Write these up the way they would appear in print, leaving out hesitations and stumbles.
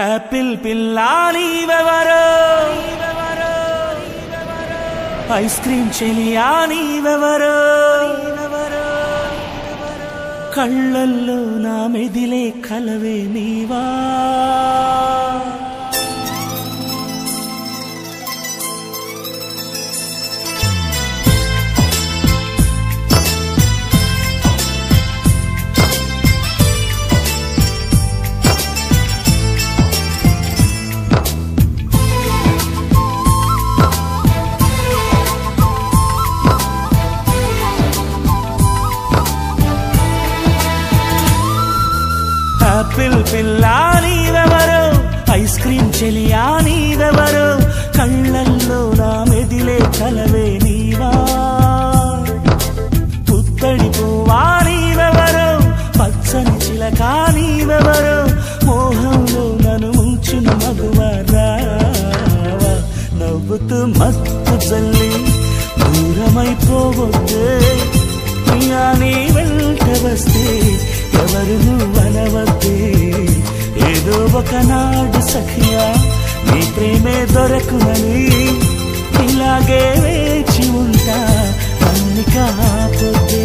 Apple పిల్లా నీవెవరో, ice cream చెలియా నీవెవరో, కళ్ళల్లో నా మెదిలే కలవే నీవా. ఆపిల్ పిల్లా నీవెవరో, ఐస్ క్రీమ్ చెలియా నీవెవరో, కళ్ళల్లో నా మెదిలే కలవే నీవా. పుత్తడి పువ్వా నీవెవరో, పచ్చని చిలకా నీవెవరో, మోహంలో నన్ను ముంచిన మగువరా. నవ్వుతూ మత్తు జల్లి దూరమైపోవద్దే, ప్రియా నీ వెంట వస్తే ఎవరు నువ్వనవద్దే. ఏదో ఒకనాడు సఖియా నీ ప్రేమే దొరకునని ఇలాగే వేచి ఉంటా అన్ని కాకపోతే.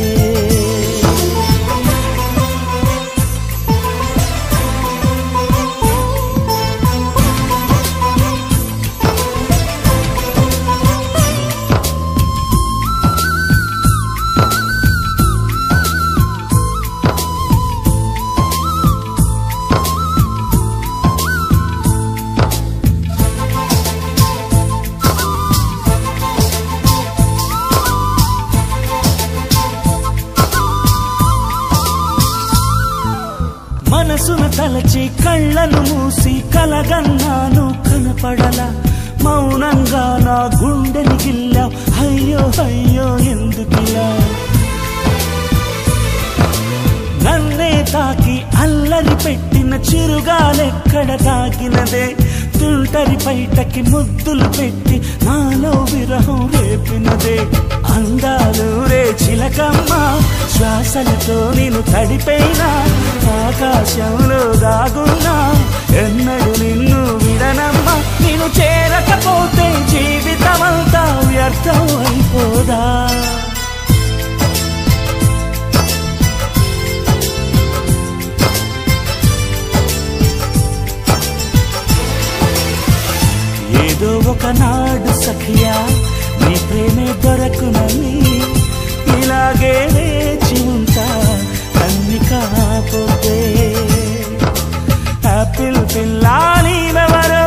మనసును తలచి కళ్ళను మూసి కలగన్నాను కనపడలా, మౌనంగా నా గుండెని గిల్లా. అయ్యో అయ్యో ఎందుకిలా, నన్నే తాకి అల్లరి పెట్టిన చిరుగాలెక్కడ తాకినదే. తుంటరి బయటకి ముద్దులు పెట్టి నాలో విరహం రేపినదే. అందాలు రే చిలకమ్మ, శ్వాసలతో నేను తడిపైనా, ఆకాశంలో దాగున్నా ఎన్నడు నిన్ను విడనమ్మా. నేను చేరకపోతే జీవితమంతా వ్యర్థం అయిపోదా. ఏదో ఒకనాడు సఖియా నీ ప్రేమే దొరకునని ఇలాగే వేచి ఉంటా అన్ని కాకపోతే. ఆపిల్ పిల్లా నీవెవరో,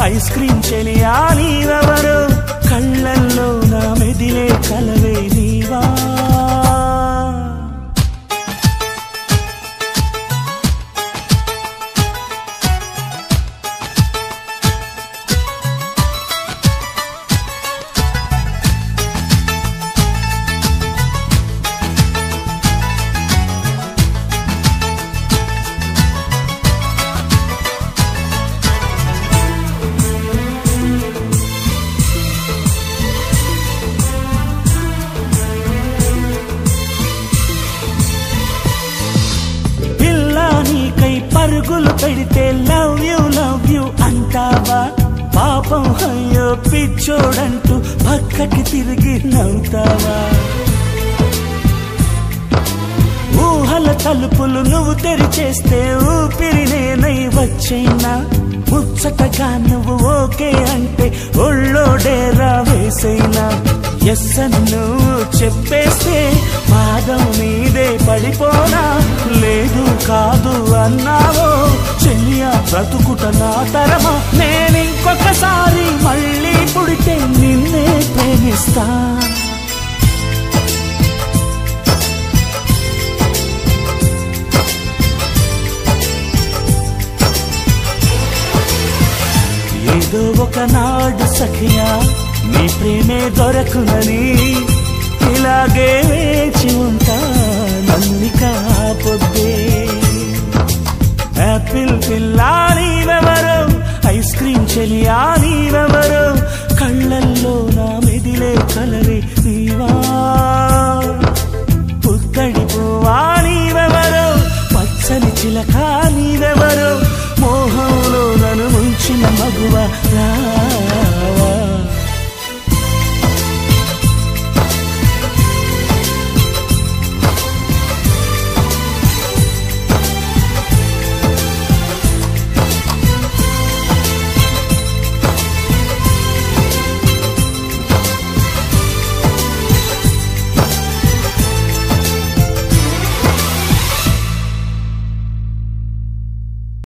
ఐస్ క్రీమ్ చెలియా నీవెవరో, కళ్ళల్లో నా మెదిలే కలవే నీవా. పరుగులు పెడితే లవ్ యూ అంటావా. పాపం అయ్యో పిచ్చోడంటూ పక్కకి తిరిగి నవ్వుతావా. ఊహల తలుపులు నువ్వు తెరిచేస్తే ఊపిరి నేనై వచ్చైనా, ముచ్చటగా నువ్వు ఓకే అంటే ఒళ్ళో డేరా వేసైనా. ఎస్ అని నువ్వు చెప్పేస్తే పాదం మీదే పడిపోనా. లేదు కాదు అన్నావో చెలియా బ్రతుకుట నా తరమా. నేనింకొకసారి మళ్ళీ పుడితే నిన్నే ప్రేమిస్తా. ఏదో ఒకనాడు సఖియా నీ ప్రేమే దొరకునని ఇలాగే వేచి ఉంటా నన్ని కాకపోతే. ఆపిల్ పిల్లా నీవెవరో, ఐస్ క్రీమ్ చెలియా నీవెవరో, కళ్ళల్లో నా మెదిలే కలవే నీవా. పుత్తడి పువ్వా నీవెవరో, పచ్చని చిలకా నీవెవరో, మోహంలో మగువ రా